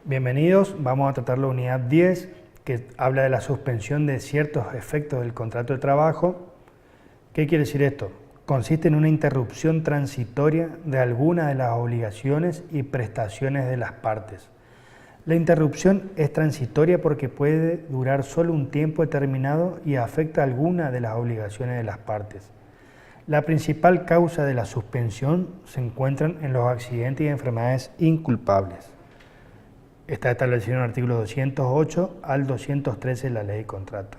Bienvenidos, vamos a tratar la unidad 10 que habla de la suspensión de ciertos efectos del contrato de trabajo. ¿Qué quiere decir esto? Consiste en una interrupción transitoria de alguna de las obligaciones y prestaciones de las partes. La interrupción es transitoria porque puede durar solo un tiempo determinado y afecta alguna de las obligaciones de las partes. La principal causa de la suspensión se encuentran en los accidentes y enfermedades inculpables. Está establecido en el artículo 208 al 213 de la Ley de Contrato.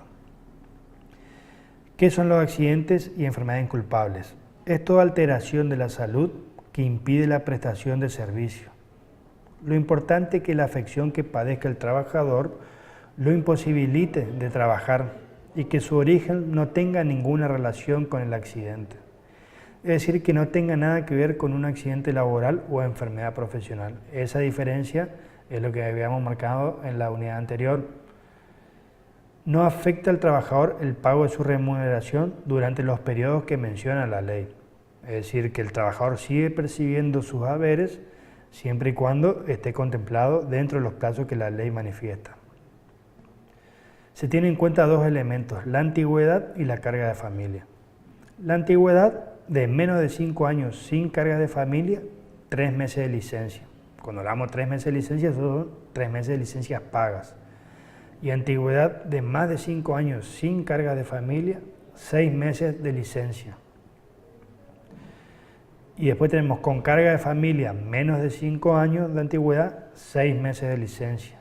¿Qué son los accidentes y enfermedades inculpables? Es toda alteración de la salud que impide la prestación de servicio. Lo importante es que la afección que padezca el trabajador lo imposibilite de trabajar y que su origen no tenga ninguna relación con el accidente. Es decir, que no tenga nada que ver con un accidente laboral o enfermedad profesional. Esa diferencia es lo que habíamos marcado en la unidad anterior. No afecta al trabajador el pago de su remuneración durante los periodos que menciona la ley. Es decir, que el trabajador sigue percibiendo sus haberes siempre y cuando esté contemplado dentro de los plazos que la ley manifiesta. Se tienen en cuenta dos elementos, la antigüedad y la carga de familia. La antigüedad, de menos de 5 años sin carga de familia, 3 meses de licencia. Cuando hablamos de 3 meses de licencia, son 3 meses de licencias pagas. Y antigüedad de más de 5 años sin carga de familia, 6 meses de licencia. Y después tenemos con carga de familia menos de 5 años de antigüedad, 6 meses de licencia.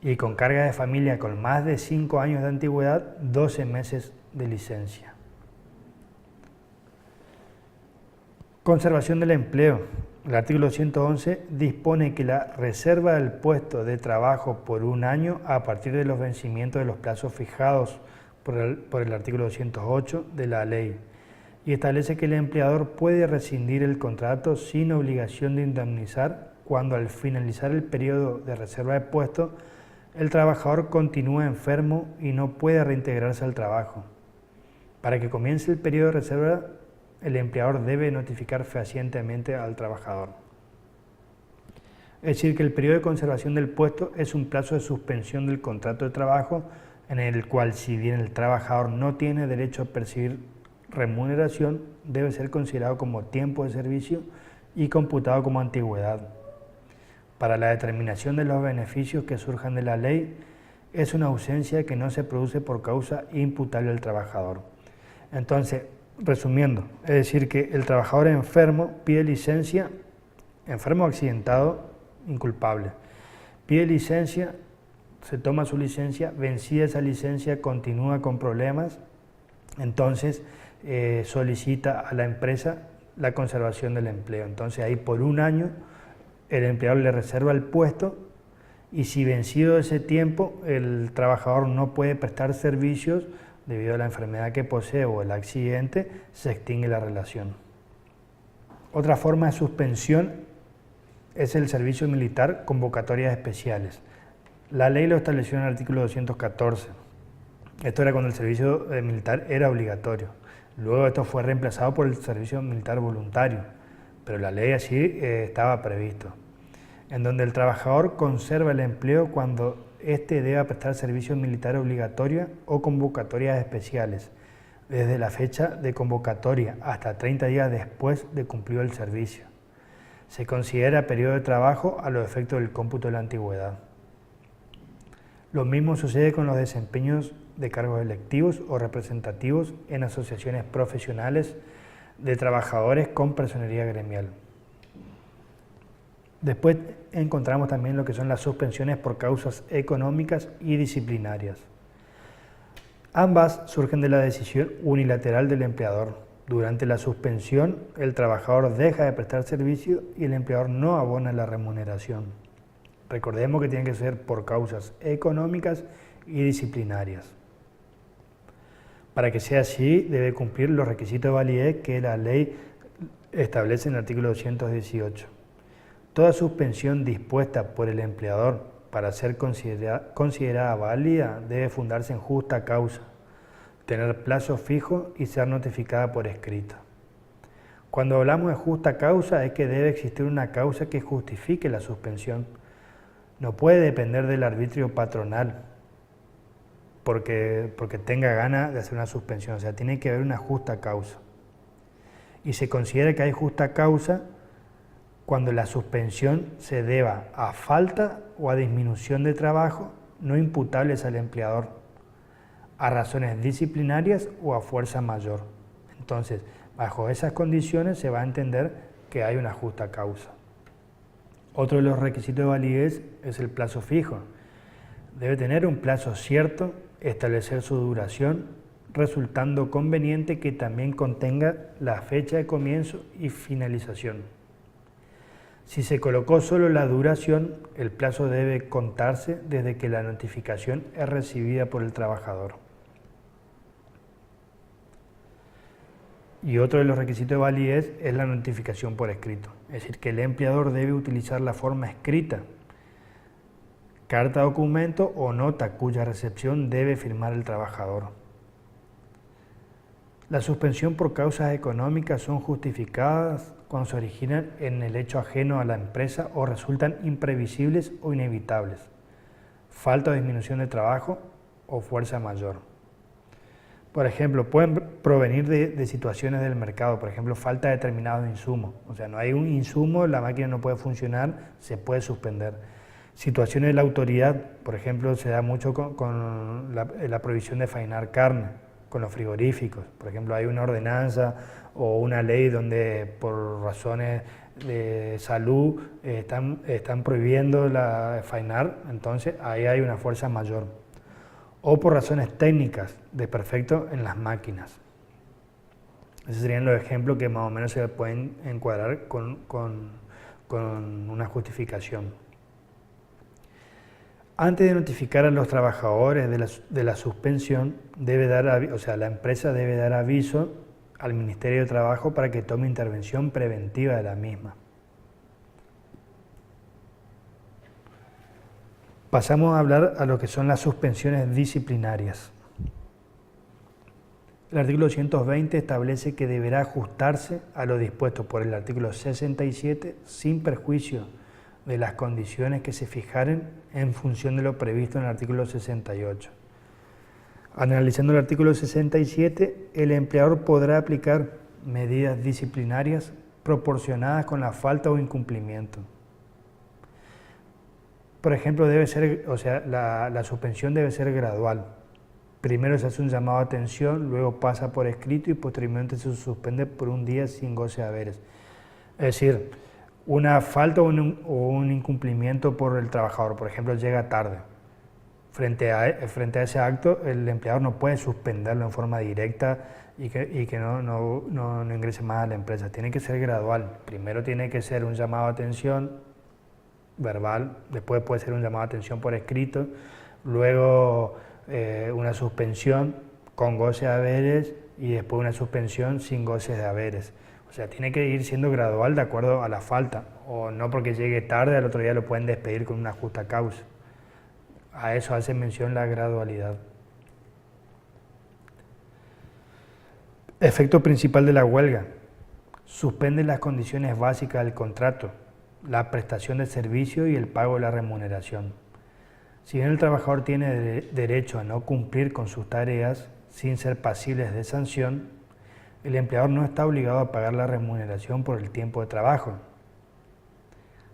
Y con carga de familia con más de 5 años de antigüedad, 12 meses de licencia. Conservación del empleo. El artículo 111 dispone que la reserva del puesto de trabajo por un año a partir de los vencimientos de los plazos fijados por el artículo 208 de la ley y establece que el empleador puede rescindir el contrato sin obligación de indemnizar cuando al finalizar el periodo de reserva de puesto el trabajador continúa enfermo y no puede reintegrarse al trabajo. Para que comience el periodo de reserva, el empleador debe notificar fehacientemente al trabajador. Es decir, que el periodo de conservación del puesto es un plazo de suspensión del contrato de trabajo en el cual, si bien el trabajador no tiene derecho a percibir remuneración, debe ser considerado como tiempo de servicio y computado como antigüedad. Para la determinación de los beneficios que surjan de la ley, es una ausencia que no se produce por causa imputable al trabajador. Entonces, resumiendo, es decir, que el trabajador enfermo pide licencia, enfermo o accidentado, inculpable, pide licencia, se toma su licencia, vencida esa licencia, continúa con problemas, entonces solicita a la empresa la conservación del empleo. Entonces ahí por un año el empleador le reserva el puesto y si vencido ese tiempo el trabajador no puede prestar servicios debido a la enfermedad que posee o el accidente, se extingue la relación. Otra forma de suspensión es el servicio militar, convocatorias especiales. La ley lo estableció en el artículo 214. Esto era cuando el servicio militar era obligatorio. Luego esto fue reemplazado por el servicio militar voluntario, pero la ley así estaba previsto, en donde el trabajador conserva el empleo cuando éste deba prestar servicio militar obligatorio o convocatorias especiales, desde la fecha de convocatoria hasta 30 días después de cumplido el servicio. Se considera periodo de trabajo a los efectos del cómputo de la antigüedad. Lo mismo sucede con los desempeños de cargos electivos o representativos en asociaciones profesionales de trabajadores con personería gremial. Después encontramos también lo que son las suspensiones por causas económicas y disciplinarias. Ambas surgen de la decisión unilateral del empleador. Durante la suspensión, el trabajador deja de prestar servicio y el empleador no abona la remuneración. Recordemos que tiene que ser por causas económicas y disciplinarias. Para que sea así, debe cumplir los requisitos de validez que la ley establece en el artículo 218. Toda suspensión dispuesta por el empleador para ser considerada válida debe fundarse en justa causa, tener plazo fijo y ser notificada por escrito. Cuando hablamos de justa causa es que debe existir una causa que justifique la suspensión. no puede depender del arbitrio patronal porque tenga ganas de hacer una suspensión, o sea, tiene que haber una justa causa. Y se considera que hay justa causa cuando la suspensión se deba a falta o a disminución de trabajo no imputables al empleador, a razones disciplinarias o a fuerza mayor. Entonces, bajo esas condiciones se va a entender que hay una justa causa. Otro de los requisitos de validez es el plazo fijo. Debe tener un plazo cierto, establecer su duración, resultando conveniente que también contenga la fecha de comienzo y finalización. Si se colocó solo la duración, el plazo debe contarse desde que la notificación es recibida por el trabajador. Y otro de los requisitos de validez es la notificación por escrito. Es decir, que el empleador debe utilizar la forma escrita, carta, documento o nota cuya recepción debe firmar el trabajador. La suspensión por causas económicas son justificadas cuando se originan en el hecho ajeno a la empresa o resultan imprevisibles o inevitables, falta o disminución de trabajo o fuerza mayor. Por ejemplo, pueden provenir de situaciones del mercado, por ejemplo, falta de determinados insumos. O sea, no hay un insumo, la máquina no puede funcionar, se puede suspender. Situaciones de la autoridad, por ejemplo, se da mucho con la prohibición de faenar carne, con los frigoríficos. Por ejemplo, hay una ordenanza o una ley donde por razones de salud están prohibiendo faenar, entonces ahí hay una fuerza mayor. O por razones técnicas, desperfecto en las máquinas. Esos serían los ejemplos que más o menos se pueden encuadrar con una justificación. Antes de notificar a los trabajadores de la suspensión, la empresa debe dar aviso al Ministerio de Trabajo para que tome intervención preventiva de la misma. Pasamos a hablar a lo que son las suspensiones disciplinarias. El artículo 220 establece que deberá ajustarse a lo dispuesto por el artículo 67 sin perjuicio de las condiciones que se fijaren en función de lo previsto en el artículo 68. Analizando el artículo 67, el empleador podrá aplicar medidas disciplinarias proporcionadas con la falta o incumplimiento. Por ejemplo, la suspensión debe ser gradual. Primero se hace un llamado a atención, luego pasa por escrito y posteriormente se suspende por un día sin goce de haberes. Es decir, una falta o un incumplimiento por el trabajador, por ejemplo, llega tarde. Frente a ese acto, el empleador no puede suspenderlo en forma directa y que no ingrese más a la empresa. Tiene que ser gradual. Primero tiene que ser un llamado a atención verbal, después puede ser un llamado a atención por escrito, luego una suspensión con goce de haberes y después una suspensión sin goce de haberes. O sea, tiene que ir siendo gradual de acuerdo a la falta, o no porque llegue tarde, al otro día lo pueden despedir con una justa causa. A eso hace mención la gradualidad. Efecto principal de la huelga. Suspende las condiciones básicas del contrato, la prestación de servicio y el pago de la remuneración. Si bien el trabajador tiene derecho a no cumplir con sus tareas sin ser pasibles de sanción, el empleador no está obligado a pagar la remuneración por el tiempo de trabajo.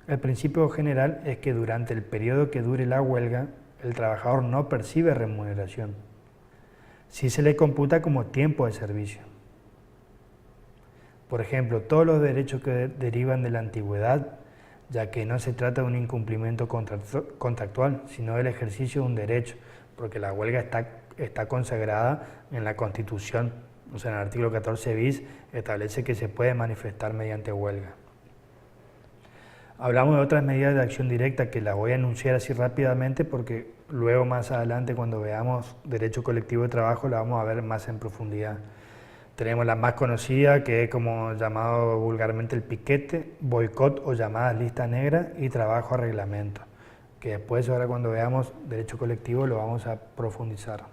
El principio general es que durante el periodo que dure la huelga, el trabajador no percibe remuneración, si se le computa como tiempo de servicio. Por ejemplo, todos los derechos que derivan de la antigüedad, ya que no se trata de un incumplimiento contractual, sino del ejercicio de un derecho, porque la huelga está consagrada en la Constitución. O sea, en el artículo 14 bis establece que se puede manifestar mediante huelga. Hablamos de otras medidas de acción directa que las voy a enunciar así rápidamente porque luego más adelante cuando veamos derecho colectivo de trabajo la vamos a ver más en profundidad. Tenemos la más conocida, que es como llamado vulgarmente el piquete, boicot o llamadas lista negra y trabajo a reglamento, que después ahora cuando veamos derecho colectivo lo vamos a profundizar.